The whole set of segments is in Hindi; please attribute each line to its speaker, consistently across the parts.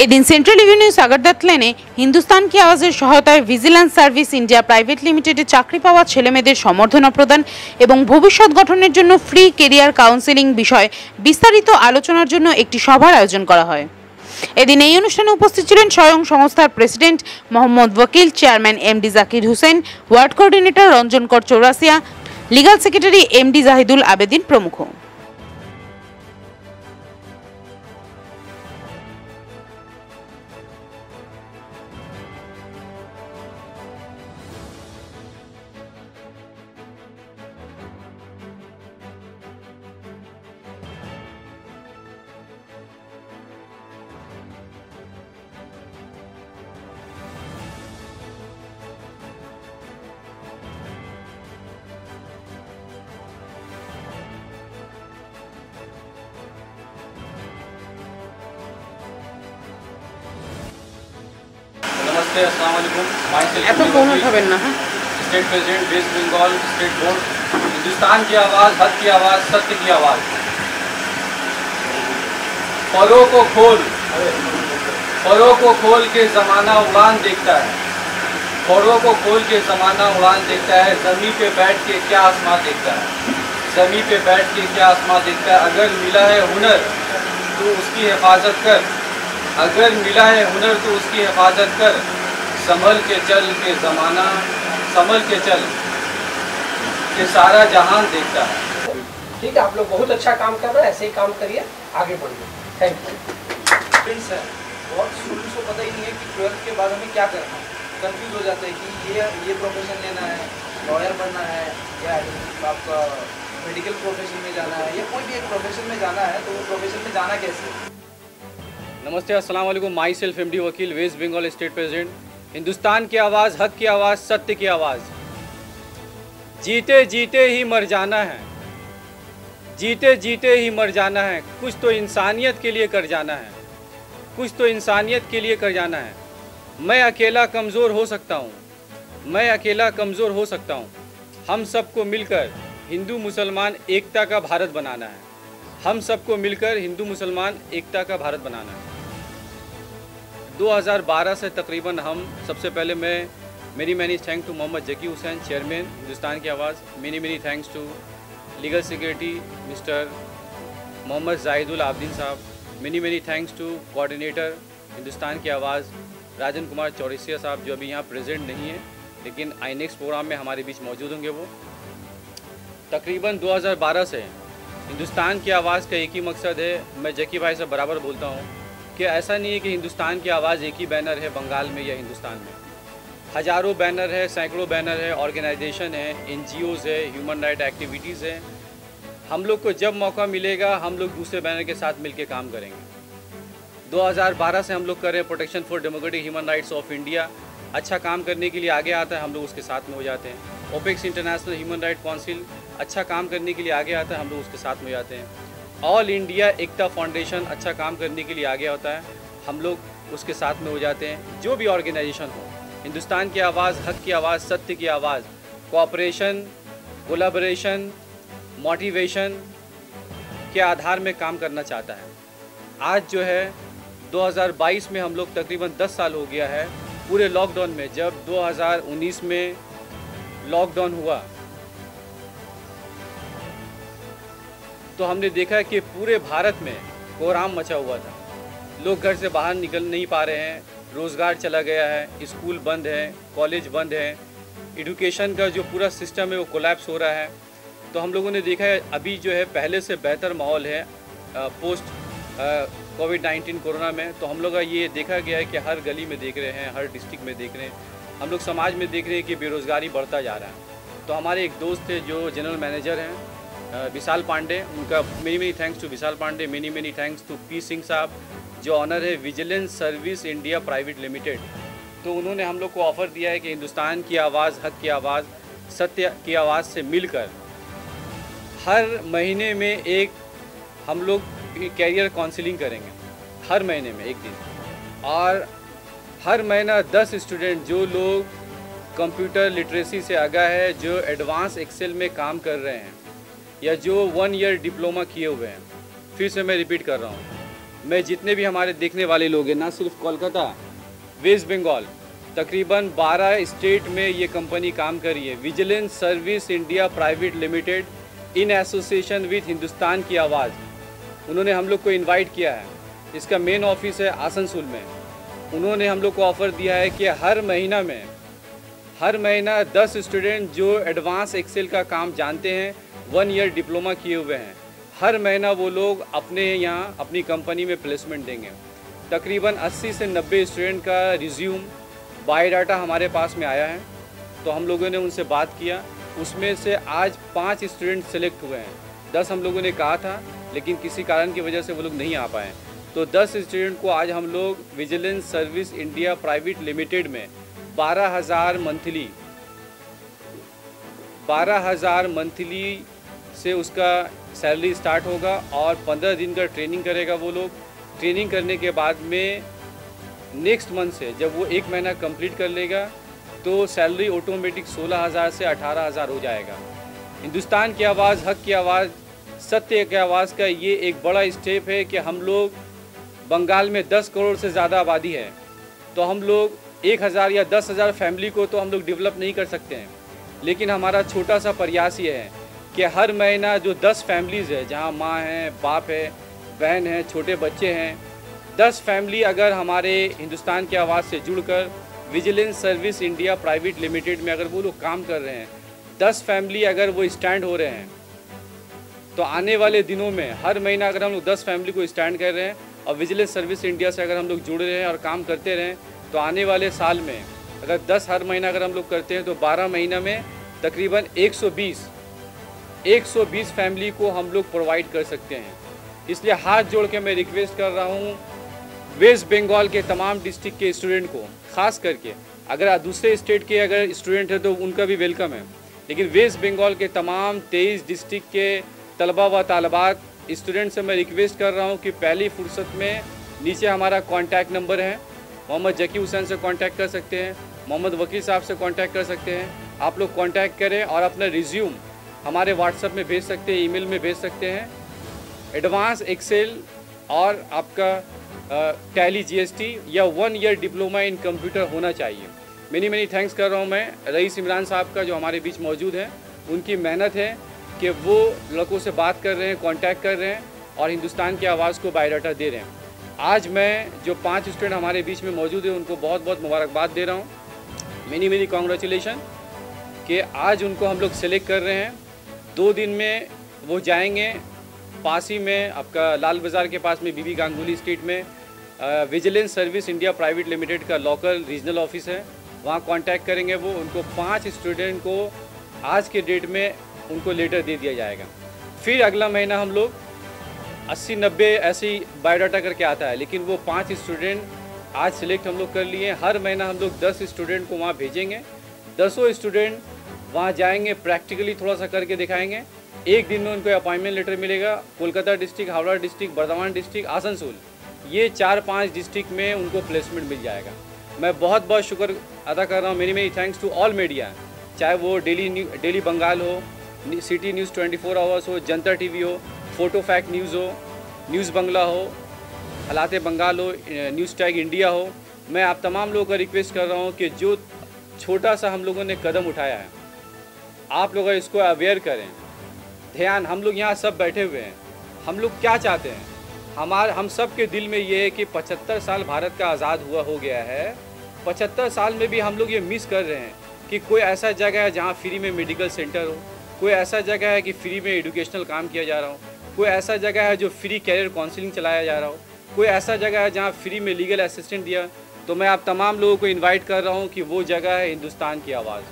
Speaker 1: এদিন সেন্ট্রাল এভিনিউ সাগরদাত লেনে হিন্দুস্তান কি আওয়াজের সহায়তায় ভিজিলেন্স সার্ভিস ইন্ডিয়া প্রাইভেট লিমিটেডে চাকরি পাওয়া ছেলেমেয়েদের সম্বর্ধনা প্রদান এবং ভবিষ্যৎ গঠনের জন্য ফ্রি কেরিয়ার কাউন্সেলিং বিষয়ে বিস্তারিত আলোচনার জন্য একটি সভার আয়োজন করা হয়। এদিন এই অনুষ্ঠানে উপস্থিত ছিলেন স্বয়ং সংস্থার president Mohammad Wakil, chairman MD Zakir Hossain, ward coordinator Ranjan Kar Chaurasia, legal secretary MD Zahidul Abedin প্রমুখ।
Speaker 2: नमस्ते, अस्सलाम वालेकुम। State president west Bengal state board. Hindustan की आवाज़, हक की आवाज़, सत्य की आवाज़। परों को खोल के ज़माना उड़ान देखता है। परों को खोल के ज़माना उड़ान देखता है। ज़मीं पे बैठ के क्या आसमां देखता है। ज़मीं पे बैठ के क्या आसमां देखता है। अगर मिला है हुनर तो उसकी हिफाजत कर। अगर मिला है हुनर तो उसकी हिफाजत कर। संभल के चल के ज़माना, संभल के चल के सारा जहान देखता है।
Speaker 3: ठीक है, आप लोग बहुत अच्छा काम कर रहे हैं, ऐसे ही काम करिए, आगे बढ़िए। Thank you.
Speaker 4: सर, बहुत स्टूडेंट्स को पता ही नहीं है कि 12th के बाद हमें क्या करना है। कंफ्यूज हो जाते हैं कि ये प्रोफेशन लेना है, लॉयर बनना है, या आपका मेडिकल प्रोफेशन में जाना है, या कोई भी एक प्रोफेशन में जाना है, तो वो प्रोफेशन में जाना कैसे।
Speaker 2: नमस्ते, अस्सलाम वालेकुम। Myself MD Wakil, West Bengal state president. Hindustan की आवाज़, हक की आवाज़, सत्य की आवाज़। जीते जीते ही मर जाना है। जीते जीते ही मर जाना है। कुछ तो इंसानियत के लिए कर जाना है। कुछ तो इंसानियत के लिए कर जाना है। मैं अकेला कमज़ोर हो सकता हूँ। मैं अकेला कमज़ोर हो सकता हूँ। हम सबको मिलकर हिंदू मुसलमान एकता का भारत बनाना है। हम सबको मिलकर हिंदू मुसलमान एकता का भारत बनाना है। 2012 से तकरीबन हम सबसे पहले many thanks to Mohammad Zaki Hussain, chairman Hindustan की आवाज़। Many thanks to legal secretary mister Mohammad Zahidul Abedin साहब। Many thanks to coordinator Hindustan की आवाज़ राजन कुमार चौरसिया साहब, जो अभी यहाँ प्रेजेंट नहीं है लेकिन आईनेक्स प्रोग्राम में हमारे बीच मौजूद होंगे। वो तकरीबन 2012 से हिंदुस्तान की आवाज़ का एक ही मकसद है। मैं जकी भाई से बराबर बोलता हूँ कि ऐसा नहीं है कि हिंदुस्तान की आवाज़ एक ही बैनर है बंगाल में या हिंदुस्तान में। हज़ारों बैनर है, सैकड़ों बैनर है, ऑर्गेनाइजेशन है, NGOs है, ह्यूमन राइट एक्टिविटीज़ है। हम लोग को जब मौका मिलेगा हम लोग दूसरे बैनर के साथ मिलकर काम करेंगे। 2012 से हम लोग कर रहे हैं protection for democratic human rights of India. अच्छा काम करने के लिए आगे आता है, हम लोग उसके साथ में हो जाते हैं। Opex international human right council अच्छा काम करने के लिए आगे आता है, हम लोग उसके साथ में हो जाते हैं। ऑल इंडिया एकता फाउंडेशन अच्छा काम करने के लिए आगे होता है, हम लोग उसके साथ में हो जाते हैं। जो भी ऑर्गेनाइजेशन हो, हिंदुस्तान की आवाज़, हक की आवाज़, सत्य की आवाज़, कोऑपरेशन, कोलैबोरेशन, मोटिवेशन के आधार में काम करना चाहता है। आज जो है 2022 में हम लोग तकरीबन 10 साल हो गया है पूरे लॉकडाउन में। जब 2019 में लॉकडाउन हुआ तो हमने देखा कि पूरे भारत में कोहराम मचा हुआ था। लोग घर से बाहर निकल नहीं पा रहे हैं, रोज़गार चला गया है, स्कूल बंद है, कॉलेज बंद है, एजुकेशन का जो पूरा सिस्टम है वो कोलैप्स हो रहा है। तो हम लोगों ने देखा है अभी जो है पहले से बेहतर माहौल है पोस्ट कोविड-19 कोरोना में। तो हम लोग का ये देखा गया है कि हर गली में देख रहे हैं, हर डिस्ट्रिक्ट में देख रहे हैं, हम लोग समाज में देख रहे हैं कि बेरोज़गारी बढ़ता जा रहा है। तो हमारे एक दोस्त थे जो जनरल मैनेजर हैं विशाल पांडे, उनका many thanks to Vishal Pandey. Many thanks to P Singh साहब जो ऑनर है vigilance service India private limited. तो उन्होंने हम लोग को ऑफ़र दिया है कि हिंदुस्तान की आवाज़, हक की आवाज़, सत्य की आवाज़ से मिलकर हर महीने में एक हम लोग कैरियर काउंसलिंग करेंगे, हर महीने में एक दिन। और हर महीना 10 स्टूडेंट जो लोग कंप्यूटर लिटरेसी से आगाह है, जो एडवांस एक्सेल में काम कर रहे हैं या जो 1 ईयर डिप्लोमा किए हुए हैं, फिर से मैं रिपीट कर रहा हूँ, मैं जितने भी हमारे देखने वाले लोग हैं, ना सिर्फ कोलकाता, वेस्ट बंगाल, तकरीबन 12 स्टेट में ये कंपनी काम कर रही है। Vigilance service India private limited in association with Hindustan की आवाज़, उन्होंने हम लोग को इनवाइट किया है। इसका मेन ऑफिस है आसनसोल में। उन्होंने हम लोग को ऑफ़र दिया है कि हर महीना 10 स्टूडेंट जो एडवांस एक्सेल का काम जानते हैं, 1 ईयर डिप्लोमा किए हुए हैं, हर महीना वो लोग अपने यहाँ अपनी कंपनी में प्लेसमेंट देंगे। तकरीबन 80 से 90 स्टूडेंट का रिज्यूम बायोडाटा हमारे पास में आया है। तो हम लोगों ने उनसे बात किया, उसमें से आज 5 स्टूडेंट सेलेक्ट हुए हैं। 10 हम लोगों ने कहा था, लेकिन किसी कारण की वजह से वो लोग नहीं आ पाए। तो 10 स्टूडेंट को आज हम लोग vigilance service India private limited में 12,000 मंथली से उसका सैलरी स्टार्ट होगा और 15 दिन का ट्रेनिंग करेगा वो लोग। ट्रेनिंग करने के बाद में नेक्स्ट मंथ से जब वो 1 महीना कंप्लीट कर लेगा तो सैलरी ऑटोमेटिक 16,000 से 18,000 हो जाएगा। हिंदुस्तान की आवाज़, हक की आवाज़, सत्य की आवाज़ का ये एक बड़ा स्टेप है कि हम लोग बंगाल में 10 करोड़ से ज़्यादा आबादी है, तो हम लोग 1,000 या 10,000 फैमिली को तो हम लोग डेवलप नहीं कर सकते हैं, लेकिन हमारा छोटा सा प्रयास ये है कि हर महीना जो 10 फैमिलीज़ है, जहाँ माँ है, बाप है, बहन है, छोटे बच्चे हैं, 10 फैमिली अगर हमारे हिंदुस्तान की आवाज़ से जुड़कर vigilance service India private limited में अगर वो लोग काम कर रहे हैं, 10 फैमिली अगर वो स्टैंड हो रहे हैं, तो आने वाले दिनों में हर महीना अगर हम लोग 10 फैमिली को स्टैंड कर रहे हैं और विजिलेंस सर्विस इंडिया से अगर हम लोग जुड़ रहे हैं और काम करते रहें, तो आने वाले साल में अगर 10 हर महीना अगर हम लोग करते हैं तो 12 महीना में तकरीबन 120 फैमिली को हम लोग प्रोवाइड कर सकते हैं। इसलिए हाथ जोड़ के मैं रिक्वेस्ट कर रहा हूँ वेस्ट बंगाल के तमाम डिस्ट्रिक्ट के स्टूडेंट को, ख़ास करके अगर दूसरे स्टेट के अगर स्टूडेंट है तो उनका भी वेलकम है, लेकिन वेस्ट बंगाल के तमाम 23 डिस्ट्रिक्ट के तलबा व तालबात स्टूडेंट से मैं रिक्वेस्ट कर रहा हूँ कि पहली फुर्सत में नीचे हमारा कॉन्टैक्ट नंबर है, मोहम्मद जकी हुसैन से कांटेक्ट कर सकते हैं, मोहम्मद वकील साहब से कांटेक्ट कर सकते हैं। आप लोग कांटेक्ट करें और अपना रिज्यूम हमारे व्हाट्सएप में भेज सकते हैं, ईमेल में भेज सकते हैं। एडवांस एक्सेल और आपका टैली जीएसटी या 1 ईयर डिप्लोमा इन कंप्यूटर होना चाहिए। मेनी थैंक्स कर रहा हूँ मैं रईस इमरान साहब का, जो हमारे बीच मौजूद हैं। उनकी मेहनत है कि वो लड़कों से बात कर रहे हैं, कांटेक्ट कर रहे हैं और हिंदुस्तान की आवाज़ को बायोडाटा दे रहे हैं। आज मैं जो 5 स्टूडेंट हमारे बीच में मौजूद है उनको बहुत बहुत मुबारकबाद दे रहा हूँ। मेनी कॉन्ग्रेचुलेशन कि आज उनको हम लोग सेलेक्ट कर रहे हैं। 2 दिन में वो जाएंगे पास ही में आपका लाल बाज़ार के पास में बीबी गांगुली स्ट्रीट में vigilance service India private limited का लोकल रीजनल ऑफिस है, वहाँ कांटेक्ट करेंगे। वो उनको 5 स्टूडेंट को आज के डेट में उनको लेटर दे दिया जाएगा। फिर अगला महीना हम लोग 80-90 ऐसे ही बायोडाटा करके आता है, लेकिन वो 5 स्टूडेंट आज सिलेक्ट हम लोग कर लिए। हर महीना हम लोग 10 स्टूडेंट को वहाँ भेजेंगे। 10 स्टूडेंट वहाँ जाएंगे, प्रैक्टिकली थोड़ा सा करके दिखाएंगे। एक दिन में उनको अपॉइंटमेंट लेटर मिलेगा। Kolkata district, Howrah district, Bardhaman district, Asansol, ये 4-5 डिस्ट्रिक्ट में उनको प्लेसमेंट मिल जाएगा। मैं बहुत बहुत शुक्र अदा कर रहा हूँ। Many thanks to all media, चाहे वो डेली बंगाल हो, सिटी न्यूज़ 24 आवर्स हो, जनता टीवी हो, फोटो फैक्ट न्यूज़ हो, न्यूज़ बंगला हो, हालाते बंगाल हो, न्यूज़ टैग इंडिया हो। मैं आप तमाम लोगों का रिक्वेस्ट कर रहा हूँ कि जो छोटा सा हम लोगों ने कदम उठाया है, आप लोग इसको अवेयर करें। ध्यान, हम लोग यहाँ सब बैठे हुए हैं, हम लोग क्या चाहते हैं? हम सब के दिल में ये है कि 75 साल भारत का आज़ाद हो गया है। 75 साल में भी हम लोग ये मिस कर रहे हैं कि कोई ऐसा जगह है जहाँ फ्री में मेडिकल सेंटर हो, कोई ऐसा जगह है कि फ्री में एजुकेशनल काम किया जा रहा हो, कोई ऐसा जगह है जो फ्री कैरियर काउंसलिंग चलाया जा रहा हो, कोई ऐसा जगह है जहाँ फ्री में लीगल असिस्टेंट दिया। तो मैं आप तमाम लोगों को इनवाइट कर रहा हूँ कि वो जगह है हिंदुस्तान की आवाज़,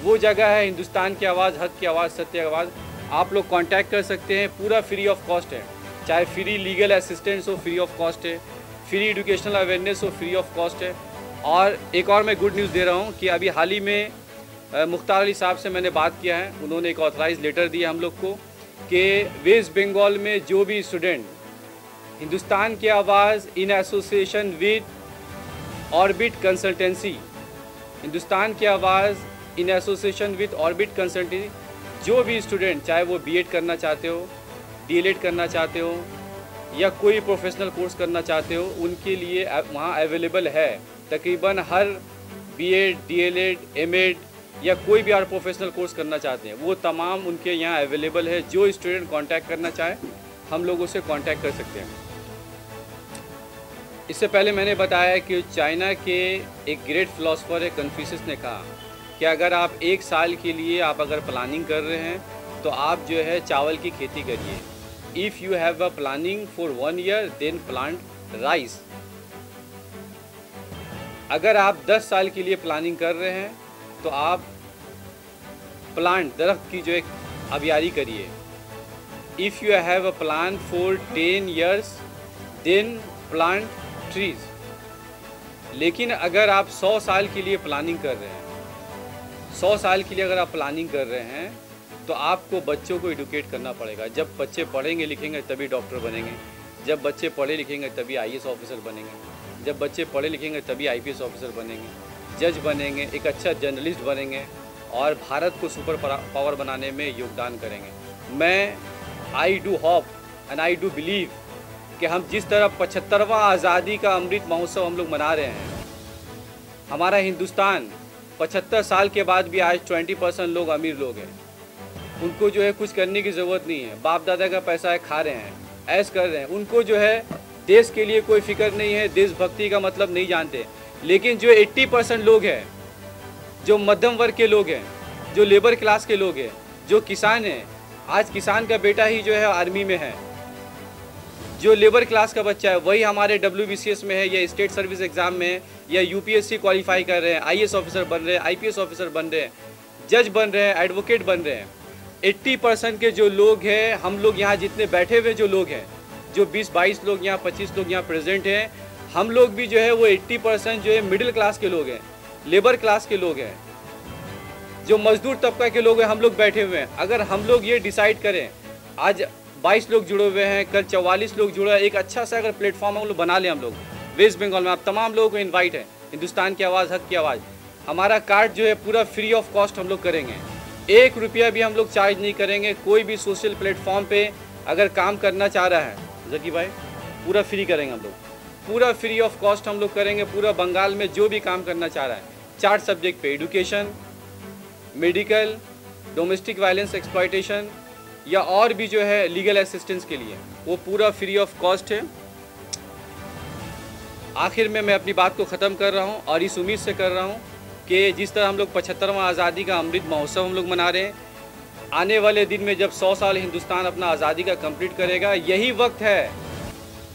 Speaker 2: वो जगह है हिंदुस्तान की आवाज़, हक की आवाज़, सत्य की आवाज़। आप लोग कांटेक्ट कर सकते हैं, पूरा फ्री ऑफ कॉस्ट है। चाहे फ्री लीगल असिस्टेंस हो, फ्री ऑफ कॉस्ट है, फ्री एजुकेशनल अवेयरनेस हो, फ्री ऑफ कॉस्ट है। और एक और मैं गुड न्यूज़ दे रहा हूँ कि अभी हाल ही में मुख्तार अली साहब से मैंने बात किया है, उन्होंने एक ऑथराइज लेटर दिया हम लोग को कि वेस्ट बंगाल में जो भी स्टूडेंट हिंदुस्तान की आवाज़ in association with orbit consultancy, Hindustan की आवाज़ in association with orbit consultancy, जो भी स्टूडेंट चाहे वो बीएड करना चाहते हो, डीएलएड करना चाहते हो या कोई प्रोफेशनल कोर्स करना चाहते हो उनके लिए वहाँ अवेलेबल है। तकरीबन हर बीएड, डीएलएड, एमएड या कोई भी और प्रोफेशनल कोर्स करना चाहते हैं वो तमाम उनके यहाँ अवेलेबल है। जो स्टूडेंट कांटेक्ट करना चाहे हम लोग उससे कांटेक्ट कर सकते हैं। इससे पहले मैंने बताया कि चाइना के एक ग्रेट फिलोसोफर है कन्फ्यूशियस ने कहा कि अगर आप 1 साल के लिए आप अगर प्लानिंग कर रहे हैं तो आप जो है चावल की खेती करिए। If you have a planning for 1 year then plant rice. अगर आप 10 साल के लिए प्लानिंग कर रहे हैं तो आप प्लांट दरख्त की जो एक आबियारी करिए। If you have a plan for 10 years then plant trees. लेकिन अगर आप 100 साल के लिए प्लानिंग कर रहे हैं, 100 साल के लिए अगर आप प्लानिंग कर रहे हैं तो आपको बच्चों को एडुकेट करना पड़ेगा। जब बच्चे पढ़ेंगे लिखेंगे तभी डॉक्टर बनेंगे, जब बच्चे पढ़े लिखेंगे तभी आईएएस ऑफिसर बनेंगे, जब बच्चे पढ़े लिखेंगे तभी आईपीएस ऑफिसर बनेंगे, जज बनेंगे, एक अच्छा जर्नलिस्ट बनेंगे और भारत को सुपर पावर बनाने में योगदान करेंगे। मैं I do hope and I do believe कि हम जिस तरह 75वां आज़ादी का अमृत महोत्सव हम लोग मना रहे हैं, हमारा हिंदुस्तान 75 साल के बाद भी आज 20% लोग अमीर लोग हैं। उनको जो है कुछ करने की ज़रूरत नहीं है, बाप दादा का पैसा है, खा रहे हैं, ऐश कर रहे हैं। उनको जो है देश के लिए कोई फिक्र नहीं है, देशभक्ति का मतलब नहीं जानते। लेकिन जो 80% लोग हैं, जो मध्यम वर्ग के लोग हैं, जो लेबर क्लास के लोग हैं, जो किसान हैं, आज किसान का बेटा ही जो है आर्मी में है, जो लेबर क्लास का बच्चा है वही हमारे WBCS में है या स्टेट सर्विस एग्ज़ाम में है या UPSC क्वालिफाई कर रहे हैं, आईएएस ऑफिसर बन रहे हैं, आईपीएस ऑफिसर बन रहे हैं, जज बन रहे हैं, एडवोकेट बन रहे हैं। 80% के जो लोग हैं, हम लोग यहाँ जितने बैठे हुए जो लोग हैं, जो 20-22 लोग यहाँ 25 लोग यहाँ प्रेजेंट हैं, हम लोग भी जो है वो 80% जो है मिडिल क्लास के लोग हैं, लेबर क्लास के लोग हैं, जो मजदूर तबका के लोग हैं, हम लोग बैठे हुए हैं। अगर हम लोग ये डिसाइड करें, आज 22 लोग जुड़े हुए हैं, कल 44 लोग जुड़े हैं, एक अच्छा सा अगर प्लेटफॉर्म हम लोग बना लें, हम लोग वेस्ट बंगाल में आप तमाम लोगों को इनवाइट है, हिंदुस्तान की आवाज़, हक की आवाज़। हमारा कार्ड जो है पूरा फ्री ऑफ कॉस्ट हम लोग करेंगे, 1 रुपया भी हम लोग चार्ज नहीं करेंगे। कोई भी सोशल प्लेटफॉर्म पे अगर काम करना चाह रहा है जकी भाई, पूरा फ्री करेंगे हम लोग, पूरा फ्री ऑफ कॉस्ट हम लोग करेंगे। पूरा बंगाल में जो भी काम करना चाह रहा है 4 सब्जेक्ट पे, education, medical, domestic violence exploitation या और भी जो है लीगल असिस्टेंस के लिए, वो पूरा फ्री ऑफ कॉस्ट है। आखिर में मैं अपनी बात को ख़त्म कर रहा हूँ और इस उम्मीद से कर रहा हूँ कि जिस तरह हम लोग 75वां आज़ादी का अमृत महोत्सव हम लोग मना रहे हैं, आने वाले दिन में जब 100 साल हिंदुस्तान अपना आज़ादी का कंप्लीट करेगा, यही वक्त है,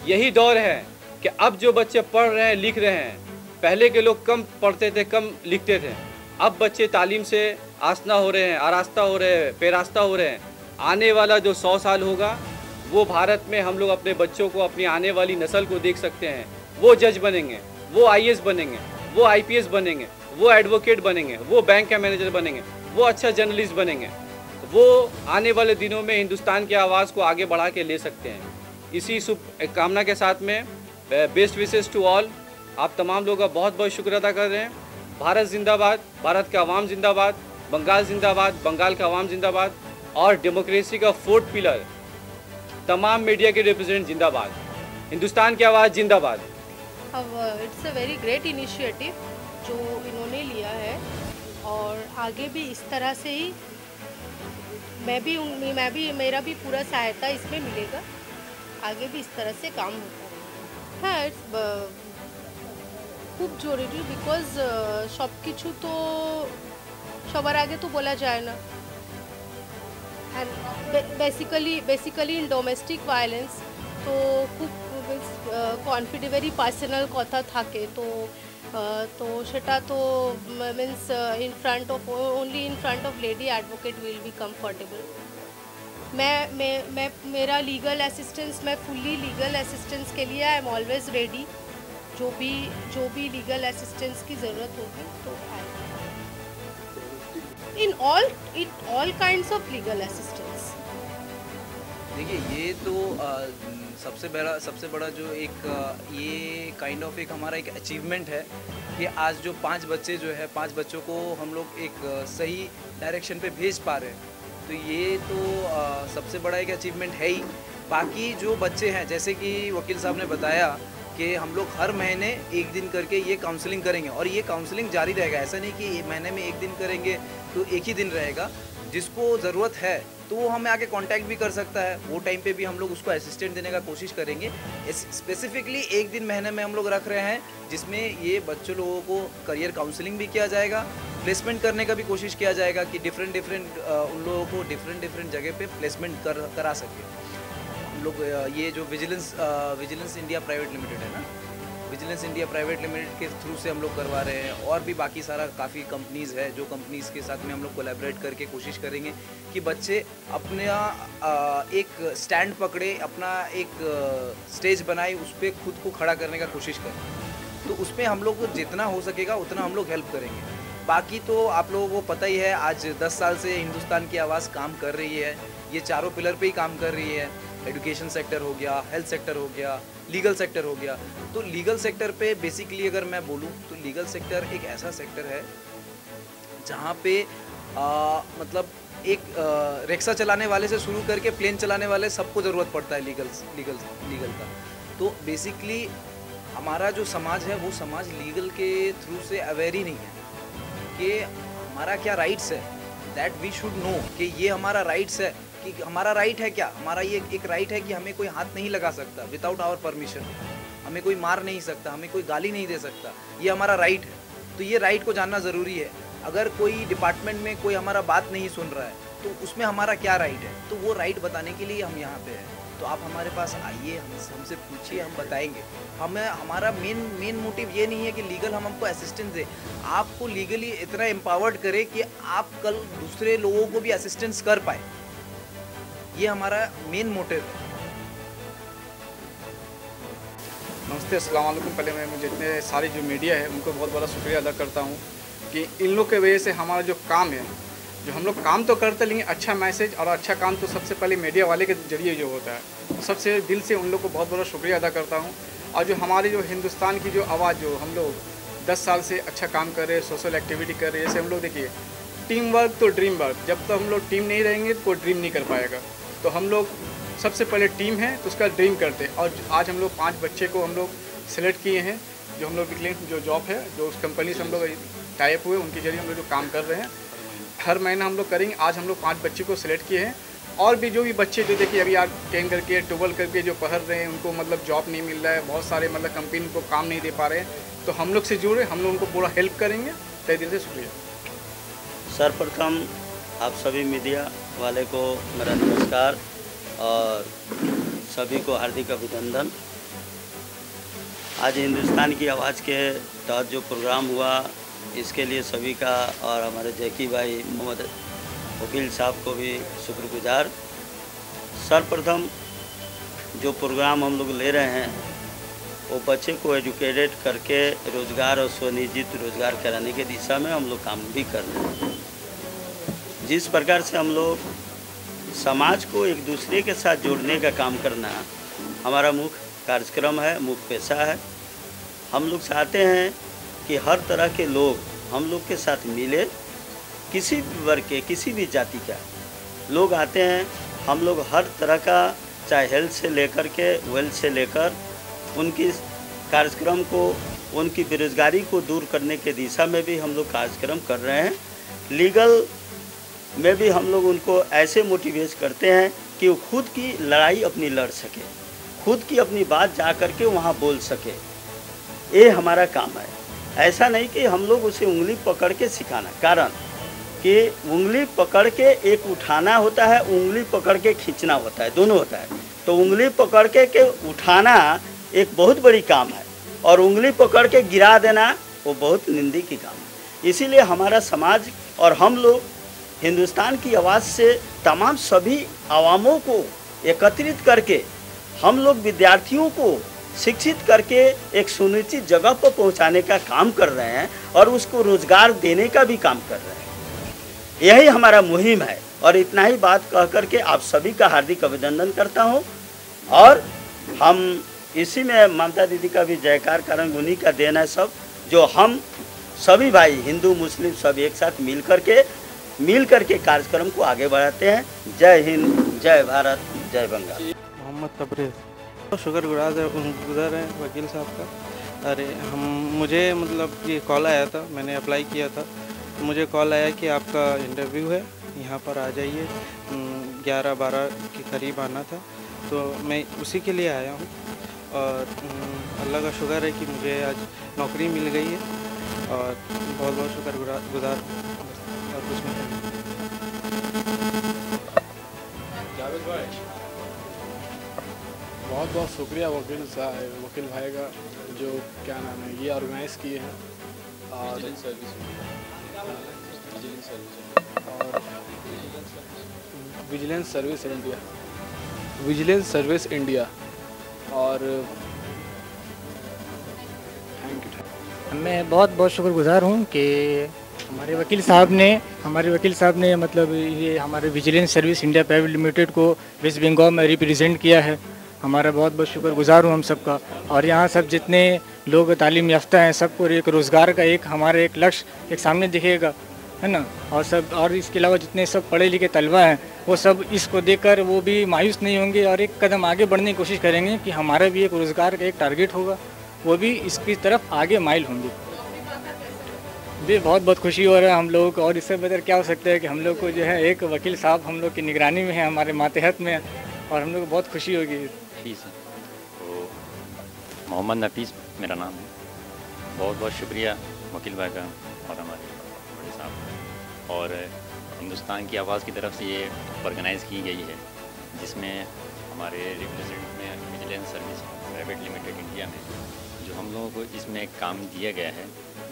Speaker 2: यही दौर है कि अब जो बच्चे पढ़ रहे हैं, लिख रहे हैं, पहले के लोग कम पढ़ते थे, कम लिखते थे, अब बच्चे तालीम से आस्ना हो रहे हैं, आरास्ता हो रहे हैं, पेरास्ता हो रहे हैं। आने वाला जो 100 साल होगा वो भारत में हम लोग अपने बच्चों को, अपनी आने वाली नस्ल को देख सकते हैं। वो जज बनेंगे, वो आईएएस बनेंगे, वो आईपीएस बनेंगे, वो एडवोकेट बनेंगे, वो बैंक का मैनेजर बनेंगे, वो अच्छा जर्नलिस्ट बनेंगे। वो आने वाले दिनों में हिंदुस्तान की आवाज़ को आगे बढ़ा के ले सकते हैं। इसी शुभ कामना के साथ में बेस्ट विशेस टू ऑल। आप तमाम लोगों का बहुत बहुत शुक्र अदा कर रहे हैं। भारत जिंदाबाद, भारत का आवाम जिंदाबाद, बंगाल जिंदाबाद, बंगाल का आवाम जिंदाबाद और डेमोक्रेसी का 4th पिलर तमाम मीडिया के रिप्रेजेंट जिंदाबाद, हिंदुस्तान की आवाज़ जिंदाबाद।
Speaker 5: अब it's a very great initiative जो इन्होंने लिया है और आगे भी इस तरह से ही मेरा भी पूरा सहायता इसमें मिलेगा। आगे भी इस तरह से काम होता है। হ্যাঁ, খুব জরুরি বিকজ সব কিছু তো সবার আগে তো বলা যায় না। and basically in domestic violence তো খুব কনফিডেন্টলি পার্সোনাল কথা থাকে, তো সেটা তো means in front of lady advocate will be comfortable। मेरा लीगल असिस्टेंस, मैं फुल्ली लीगल असिस्टेंस के लिए आई एम ऑलवेज रेडी। जो भी लीगल असिस्टेंस की ज़रूरत होगी तो in all kinds of legal assistance.
Speaker 4: देखिए, ये तो सबसे बड़ा जो एक ये काइंड ऑफ एक हमारा एक अचीवमेंट है कि आज जो 5 बच्चे जो है 5 बच्चों को हम लोग एक सही डायरेक्शन पे भेज पा रहे हैं। तो ये तो सबसे बड़ा एक अचीवमेंट है ही। बाकी जो बच्चे हैं, जैसे कि वकील साहब ने बताया कि हम लोग हर महीने एक दिन करके ये काउंसलिंग करेंगे और ये काउंसलिंग जारी रहेगा। ऐसा नहीं कि महीने में एक दिन करेंगे तो एक ही दिन रहेगा। जिसको ज़रूरत है तो वो हमें आके कांटेक्ट भी कर सकता है। वो टाइम पे भी हम लोग उसको असिस्टेंट देने का कोशिश करेंगे। स्पेसिफिकली एक दिन महीने में हम लोग रख रहे हैं जिसमें ये बच्चों लोगों को करियर काउंसलिंग भी किया जाएगा, प्लेसमेंट करने का भी कोशिश किया जाएगा कि डिफरेंट उन लोगों को डिफरेंट जगह पे प्लेसमेंट करा सके। हम लोग ये जो विजिलेंस इंडिया प्राइवेट लिमिटेड है ना, विजिलेंस इंडिया प्राइवेट लिमिटेड के थ्रू से हम लोग करवा रहे हैं। और भी बाकी सारा काफ़ी कंपनीज़ है जो कंपनीज़ के साथ में हम लोग कोलैबोरेट करके कोशिश करेंगे कि बच्चे अपना एक स्टैंड पकड़े, अपना एक स्टेज बनाए, उस पर खुद को खड़ा करने का कोशिश करें। तो उसमें हम लोग को जितना हो सकेगा उतना हम लोग हेल्प करेंगे। बाकी तो आप लोगों को पता ही है, आज 10 साल से हिंदुस्तान की आवाज़ काम कर रही है। ये चारों पिलर पे ही काम कर रही है। एजुकेशन सेक्टर हो गया, हेल्थ सेक्टर हो गया, लीगल सेक्टर हो गया। तो लीगल सेक्टर पे बेसिकली अगर मैं बोलूँ तो लीगल सेक्टर एक ऐसा सेक्टर है जहाँ पे मतलब एक रिक्शा चलाने वाले से शुरू करके प्लेन चलाने वाले सबको ज़रूरत पड़ता है लीगल का। तो बेसिकली हमारा जो समाज है वो समाज लीगल के थ्रू से अवेयर ही नहीं है कि हमारा क्या राइट्स है। दैट वी शुड नो कि ये हमारा राइट्स है, कि हमारा राइट है क्या। हमारा ये एक राइट है कि हमें कोई हाथ नहीं लगा सकता विदाउट आवर परमिशन, हमें कोई मार नहीं सकता, हमें कोई गाली नहीं दे सकता। ये हमारा राइट है। तो ये राइट को जानना ज़रूरी है। अगर कोई डिपार्टमेंट में कोई हमारा बात नहीं सुन रहा है तो उसमें हमारा क्या राइट है, तो वो राइट बताने के लिए हम यहाँ पे हैं। तो आप हमारे पास आइए, हमसे पूछिए, हम बताएंगे। हमारा मेन मोटिव ये नहीं है कि लीगल हमको असिस्टेंस दे, आपको लीगली इतना एम्पावर्ड करे कि आप कल दूसरे लोगों को भी असिस्टेंस कर पाए। ये हमारा मेन मोटिव है।
Speaker 6: नमस्ते, अस्सलाम वालेकुम। पहले मैं जितने सारी जो मीडिया है उनको बहुत बड़ा शुक्रिया अदा करता हूँ कि इन लोग के वजह से हमारा जो काम है, जो हम लोग काम तो करते लेकिन अच्छा मैसेज और अच्छा काम तो सबसे पहले मीडिया वाले के जरिए जो होता है। तो सबसे दिल से उन लोग को बहुत बड़ा शुक्रिया अदा करता हूँ। और जो हमारी जो हिंदुस्तान की जो आवाज़, जो हम लोग 10 साल से अच्छा काम कर रहे हैं, सोशल एक्टिविटी कर रहे हैं। जैसे हम लोग देखिए, टीम वर्क तो ड्रीम वर्क, जब तक हम लोग टीम नहीं रहेंगे तो कोई ड्रीम नहीं कर पाएगा। तो हम लोग सबसे पहले टीम है तो उसका ड्रीम करते हैं। और आज हम लोग 5 बच्चे को हम लोग सेलेक्ट किए हैं, जो हम लोग विकलांग जो जॉब है, जो उस कंपनी से हम लोग टाइप हुए, उनके जरिए हम लोग जो काम कर रहे हैं। हर महीना हम लोग करेंगे। आज हम लोग 5 बच्चे को सिलेक्ट किए हैं। और भी जो भी बच्चे जो देखिए अभी आज 10 करके 12 करके जो पढ़ रहे हैं, उनको मतलब जॉब नहीं मिल रहा है, बहुत सारे मतलब कंपनी को काम नहीं दे पा रहे हैं, तो हम लोग से जुड़े, हम लोग उनको पूरा हेल्प करेंगे। तहे दिल से शुक्रिया।
Speaker 7: सर्वप्रथम आप सभी मीडिया वाले को मेरा नमस्कार और सभी को हार्दिक अभिनंदन। आज हिंदुस्तान की आवाज़ के तहत जो प्रोग्राम हुआ, इसके लिए सभी का और हमारे जैकी भाई मोहम्मद वकील साहब को भी शुक्रगुजार। सर्वप्रथम जो प्रोग्राम हम लोग ले रहे हैं वो बच्चे को एजुकेटेड करके रोज़गार और स्वनियोजित रोज़गार कराने के दिशा में हम लोग काम भी कर रहे हैं। जिस प्रकार से हम लोग समाज को एक दूसरे के साथ जोड़ने का काम करना हमारा मुख्य कार्यक्रम है, मुख्य पेशा है। हम लोग चाहते हैं कि हर तरह के लोग हम लोग के साथ मिले, किसी भी वर्ग के, किसी भी जाति का लोग आते हैं। हम लोग हर तरह का, चाहे हेल्थ से लेकर के वेल्थ से लेकर, उनकी कार्यक्रम को, उनकी बेरोजगारी को दूर करने के दिशा में भी हम लोग कार्यक्रम कर रहे हैं। लीगल में भी हम लोग उनको ऐसे मोटिवेट करते हैं कि वो खुद की लड़ाई अपनी लड़ सके, खुद की अपनी बात जा कर के वहाँ बोल सके। ये हमारा काम है। ऐसा नहीं कि हम लोग उसे उंगली पकड़ के सिखाना, कारण कि उंगली पकड़ के एक उठाना होता है, उंगली पकड़ के खींचना होता है, दोनों होता है। तो उंगली पकड़ के उठाना एक बहुत बड़ी काम है और उंगली पकड़ के गिरा देना वो बहुत निंदी की काम है। इसीलिए हमारा समाज और हम लोग हिंदुस्तान की आवाज़ से तमाम सभी आवामों को एकत्रित करके हम लोग विद्यार्थियों को शिक्षित करके एक सुनिश्चित जगह पर पहुंचाने का काम कर रहे हैं और उसको रोजगार देने का भी काम कर रहे हैं। यही हमारा मुहिम है। और इतना ही बात कह करके आप सभी का हार्दिक अभिनंदन करता हूं। और हम इसी में ममता दीदी का भी जयकार, कारण उन्हीं का देन है सब, जो हम सभी भाई हिंदू मुस्लिम सब एक साथ मिल करके कार्यक्रम को आगे बढ़ाते हैं। जय हिंद, जय भारत, जय बंगाल।
Speaker 8: मोहम्मद तबरेज़। तो शुक्रगुज़ार हैं वकील साहब का। अरे मुझे मतलब ये कॉल आया था, मैंने अप्लाई किया था, मुझे कॉल आया कि आपका इंटरव्यू है, यहाँ पर आ जाइए, 11-12 के करीब आना था, तो मैं उसी के लिए आया हूँ। और अल्लाह का शुक्र है कि मुझे आज नौकरी मिल गई है और बहुत बहुत शुक्रगुज़ार हूँ, और कुछ नहीं।
Speaker 9: बहुत बहुत शुक्रिया वकील भाई का, जो क्या नाम है ये ऑर्गेनाइज़ किए हैं। और विजिलेंस सर्विस इंडिया और थैंक यू।
Speaker 10: मैं बहुत बहुत शुक्रगुज़ार हूँ कि हमारे वकील साहब ने मतलब ये हमारे vigilance service India private limited को वेस्ट बंगाल में रिप्रेजेंट किया है। हमारा बहुत बहुत शुक्रगुज़ार हूँ हम सबका। और यहाँ सब जितने लोग तालीम याफ्ता हैं, सबको एक रोज़गार का हमारा एक लक्ष्य एक सामने दिखेगा, है ना। और इसके अलावा जितने सब पढ़े लिखे तलबा हैं, वो सब इसको देखकर वो भी मायूस नहीं होंगे और एक कदम आगे बढ़ने की कोशिश करेंगे कि हमारा भी एक रोज़गार का एक टारगेट होगा, वो भी इसकी तरफ आगे माइल होंगे। जी बहुत बहुत खुशी हो रहा है हम लोगों को। और इससे बेहतर क्या हो सकता है कि हम लोग को जो है एक वकील साहब हम लोग की निगरानी में है, हमारे मातहत में है, और हम लोग को बहुत खुशी होगी।
Speaker 11: तो मोहम्मद नफीस मेरा नाम है। बहुत बहुत शुक्रिया वकील भाई का और हमारे बड़े साहब का। और हिंदुस्तान की आवाज़ की तरफ से ये ऑर्गेनाइज़ की गई है, जिसमें हमारे रिप्रेजेंटेंट में vigilance service private limited India में जो हम लोगों को इसमें काम दिया गया है,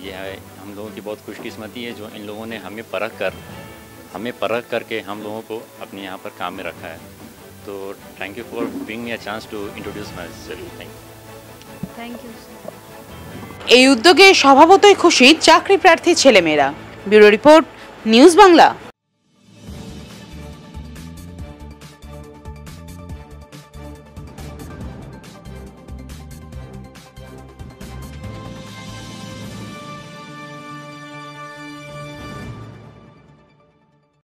Speaker 11: ये है हम लोगों की बहुत खुशकिस्मती है जो इन लोगों ने हमें परख करके हम लोगों को अपने यहाँ पर काम में रखा है। तो thank you for giving me a chance to introduce myself.
Speaker 12: Thank you.
Speaker 1: এই উদ্যোগে স্বভাবতই খুশি চাকরি প্রার্থী ছেলেমেয়েরা। Bureau report, news Bangla.